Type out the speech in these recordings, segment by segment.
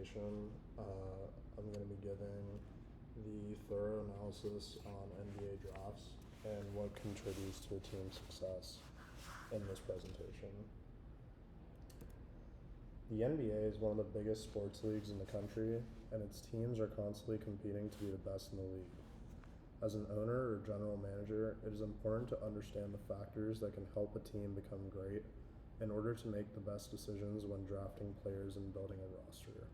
presentation, I'm going to be giving the thorough analysis on NBA drafts and what contributes to a team's success in this presentation. The NBA is one of the biggest sports leagues in the country, and its teams are constantly competing to be the best in the league. As an owner or general manager, it is important to understand the factors that can help a team become great in order to make the best decisions when drafting players and building a roster.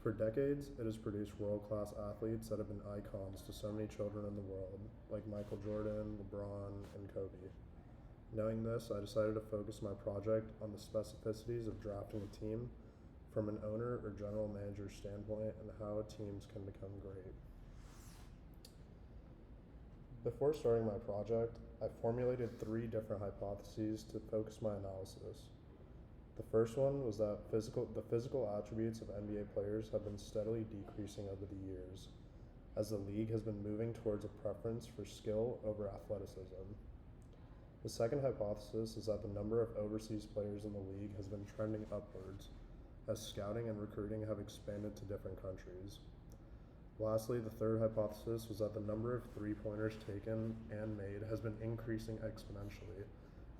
For decades, it has produced world-class athletes that have been icons to so many children in the world, like Michael Jordan, LeBron, and Kobe. Knowing this, I decided to focus my project on the specificities of drafting a team from an owner or general manager standpoint and how teams can become great. Before starting my project, I formulated 3 different hypotheses to focus my analysis. The first one was that the physical attributes of NBA players have been steadily decreasing over the years, as the league has been moving towards a preference for skill over athleticism. The second hypothesis is that the number of overseas players in the league has been trending upwards, as scouting and recruiting have expanded to different countries. Lastly, the third hypothesis was that the number of three-pointers taken and made has been increasing exponentially,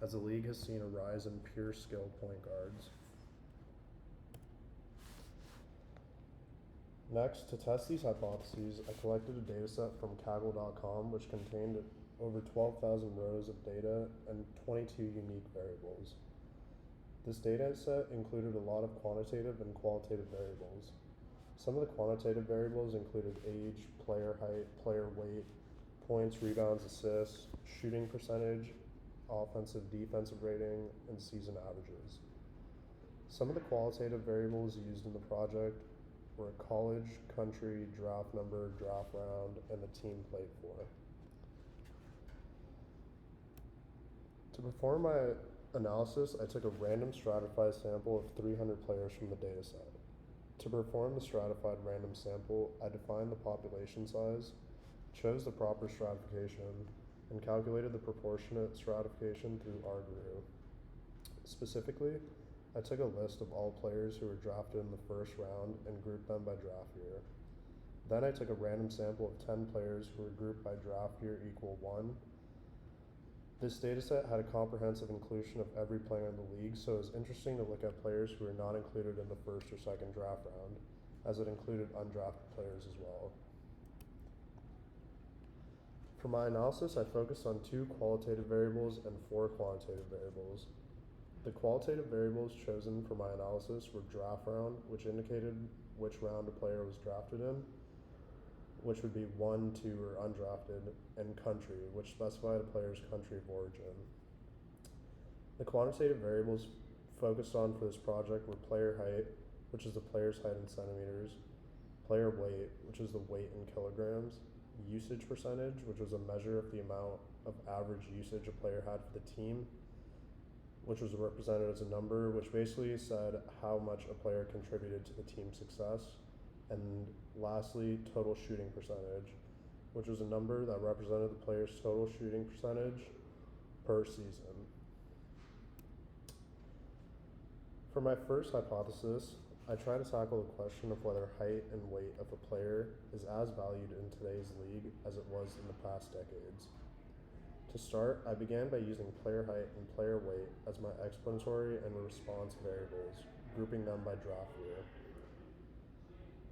as the league has seen a rise in pure skill point guards. Next, to test these hypotheses, I collected a dataset from Kaggle.com which contained over 12,000 rows of data and 22 unique variables. This dataset included a lot of quantitative and qualitative variables. Some of the quantitative variables included age, player height, player weight, points, rebounds, assists, shooting percentage, offensive, defensive rating, and season averages. Some of the qualitative variables used in the project were college, country, draft number, draft round, and the team played for. To perform my analysis, I took a random stratified sample of 300 players from the dataset. To perform the stratified random sample, I defined the population size, chose the proper stratification, and calculated the proportionate stratification through RGRU. Specifically, I took a list of all players who were drafted in the first round and grouped them by draft year. Then I took a random sample of 10 players who were grouped by draft year equal 1. This dataset had a comprehensive inclusion of every player in the league, so it was interesting to look at players who were not included in the first or second draft round, as it included undrafted players as well. For my analysis, I focused on 2 qualitative variables and 4 quantitative variables. The qualitative variables chosen for my analysis were draft round, which indicated which round a player was drafted in, which would be 1, 2, or undrafted, and country, which specified a player's country of origin. The quantitative variables focused on for this project were player height, which is the player's height in centimeters, player weight, which is the weight in kilograms, usage percentage, which was a measure of the amount of average usage a player had for the team, which was represented as a number, which basically said how much a player contributed to the team's success, and lastly, total shooting percentage, which was a number that represented the player's total shooting percentage per season. For my first hypothesis, I try to tackle the question of whether height and weight of a player is as valued in today's league as it was in the past decades. To start, I began by using player height and player weight as my explanatory and response variables, grouping them by draft year.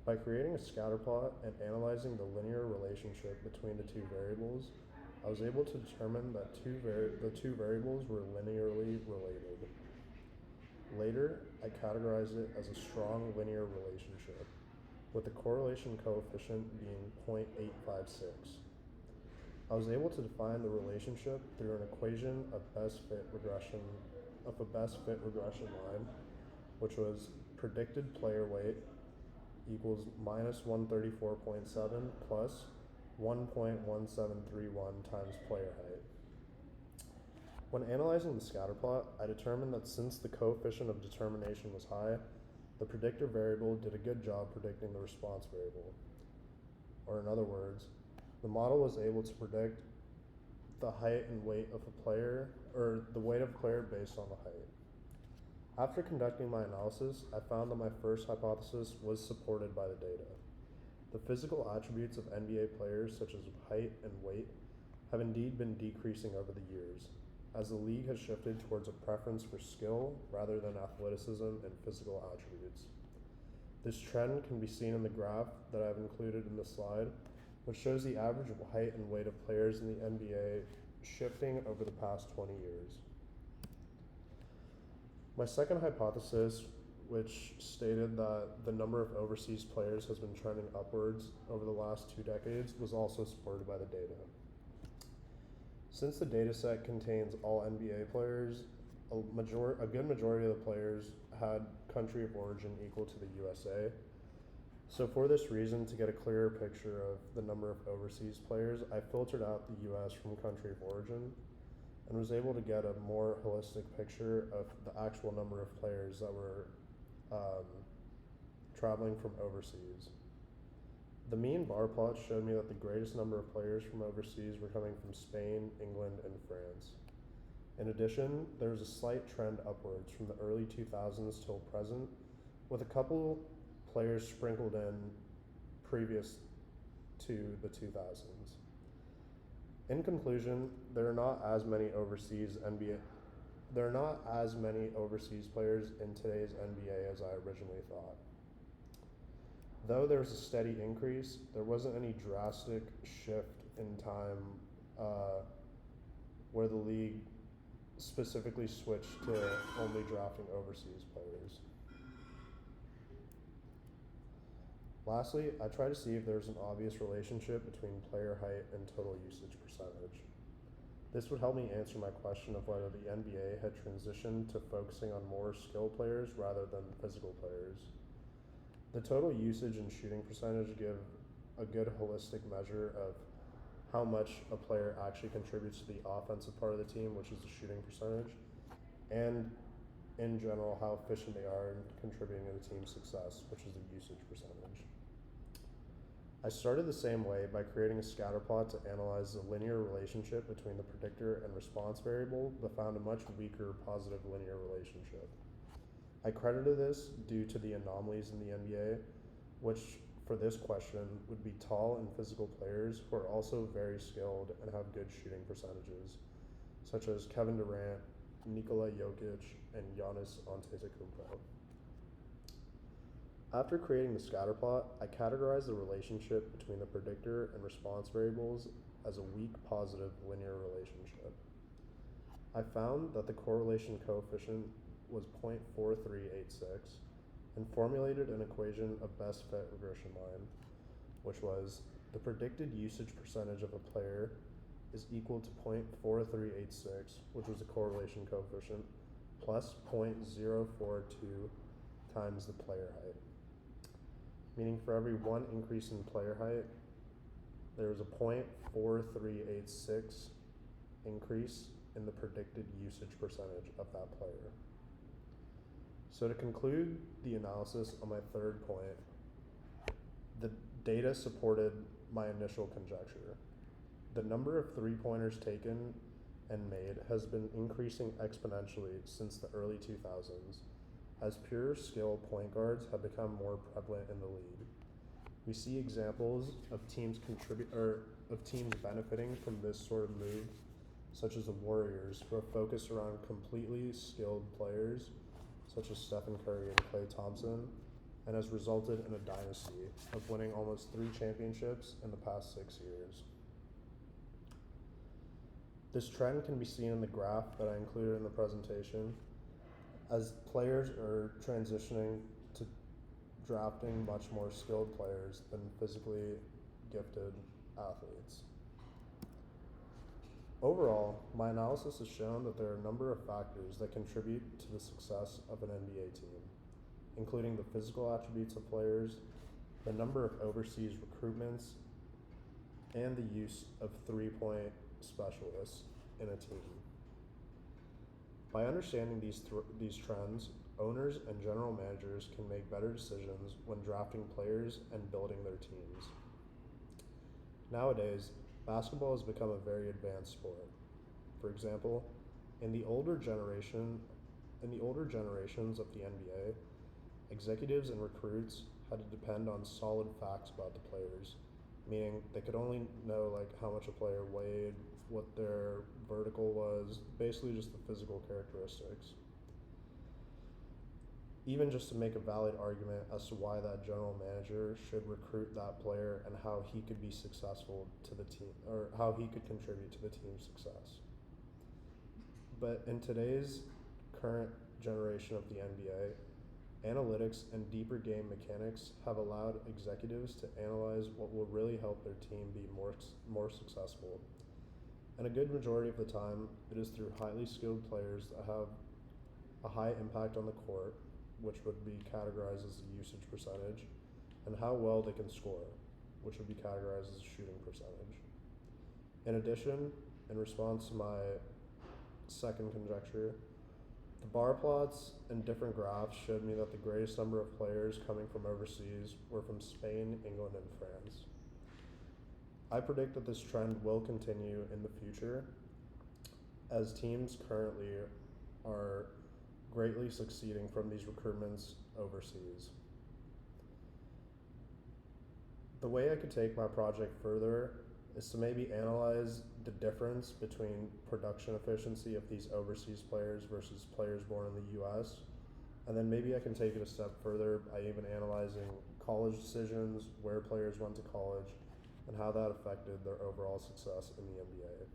By creating a scatter plot and analyzing the linear relationship between the 2 variables, I was able to determine that the two variables were linearly related. Later, I categorized it as a strong linear relationship, with the correlation coefficient being 0.856. I was able to define the relationship through an equation of a best fit regression line, which was predicted player weight equals minus 134.7 plus 1.1731 times player height. When analyzing the scatter plot, I determined that since the coefficient of determination was high, the predictor variable did a good job predicting the response variable. Or in other words, the model was able to predict the height and weight of a player, or the weight of a player based on the height. After conducting my analysis, I found that my first hypothesis was supported by the data. The physical attributes of NBA players, such as height and weight, have indeed been decreasing over the years, as the league has shifted towards a preference for skill rather than athleticism and physical attributes. This trend can be seen in the graph that I've included in the slide, which shows the average height and weight of players in the NBA shifting over the past 20 years. My second hypothesis, which stated that the number of overseas players has been trending upwards over the last 2 decades, was also supported by the data. Since the data set contains all NBA players, a good majority of the players had country of origin equal to the USA. So for this reason, to get a clearer picture of the number of overseas players, I filtered out the US from country of origin and was able to get a more holistic picture of the actual number of players that were traveling from overseas. The mean bar plot showed me that the greatest number of players from overseas were coming from Spain, England, and France. In addition, there was a slight trend upwards from the early 2000s till present, with a couple players sprinkled in previous to the 2000s. In conclusion, there are not as many overseas players in today's NBA as I originally thought. Though there was a steady increase, there wasn't any drastic shift in time where the league specifically switched to only drafting overseas players. Lastly, I tried to see if there was an obvious relationship between player height and total usage percentage. This would help me answer my question of whether the NBA had transitioned to focusing on more skilled players rather than physical players. The total usage and shooting percentage give a good holistic measure of how much a player actually contributes to the offensive part of the team, which is the shooting percentage, and in general how efficient they are in contributing to the team's success, which is the usage percentage. I started the same way by creating a scatter plot to analyze the linear relationship between the predictor and response variable, but found a much weaker positive linear relationship. I credited this due to the anomalies in the NBA, which for this question would be tall and physical players who are also very skilled and have good shooting percentages, such as Kevin Durant, Nikola Jokic, and Giannis Antetokounmpo. After creating the scatter plot, I categorized the relationship between the predictor and response variables as a weak positive linear relationship. I found that the correlation coefficient was 0.4386 and formulated an equation of best fit regression line, which was the predicted usage percentage of a player is equal to 0.4386, which was the correlation coefficient, plus 0.042 times the player height. Meaning for every 1 increase in player height, there is a 0.4386 increase in the predicted usage percentage of that player. So to conclude the analysis on my third point, the data supported my initial conjecture. The number of three-pointers taken and made has been increasing exponentially since the early 2000s, as pure skill point guards have become more prevalent in the league. We see examples of teams benefiting from this sort of move, such as the Warriors, who are focused around completely skilled players, such as Stephen Curry and Klay Thompson, and has resulted in a dynasty of winning almost 3 championships in the past 6 years. This trend can be seen in the graph that I included in the presentation, as players are transitioning to drafting much more skilled players than physically gifted athletes. Overall, my analysis has shown that there are a number of factors that contribute to the success of an NBA team, including the physical attributes of players, the number of overseas recruitments, and the use of three-point specialists in a team. By understanding these trends, owners and general managers can make better decisions when drafting players and building their teams. Nowadays, basketball has become a very advanced sport. For example, in the older generation, In the older generations of the NBA, executives and recruits had to depend on solid facts about the players, meaning they could only know like how much a player weighed, what their vertical was, basically just the physical characteristics. Even just to make a valid argument as to why that general manager should recruit that player and how he could be successful to the team, or how he could contribute to the team's success. But in today's current generation of the NBA, analytics and deeper game mechanics have allowed executives to analyze what will really help their team be more successful. And a good majority of the time, it is through highly skilled players that have a high impact on the court, which would be categorized as the usage percentage, and how well they can score, which would be categorized as shooting percentage. In addition, in response to my second conjecture, the bar plots and different graphs showed me that the greatest number of players coming from overseas were from Spain, England, and France. I predict that this trend will continue in the future, as teams currently are greatly succeeding from these recruitments overseas. The way I could take my project further is to maybe analyze the difference between production efficiency of these overseas players versus players born in the US. And then maybe I can take it a step further by even analyzing college decisions, where players went to college, and how that affected their overall success in the NBA.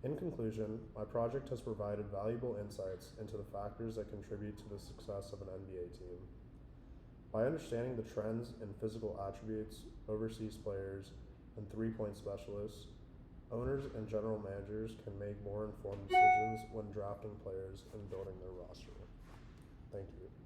In conclusion, my project has provided valuable insights into the factors that contribute to the success of an NBA team. By understanding the trends in physical attributes, overseas players, and three-point specialists, owners and general managers can make more informed decisions when drafting players and building their roster. Thank you.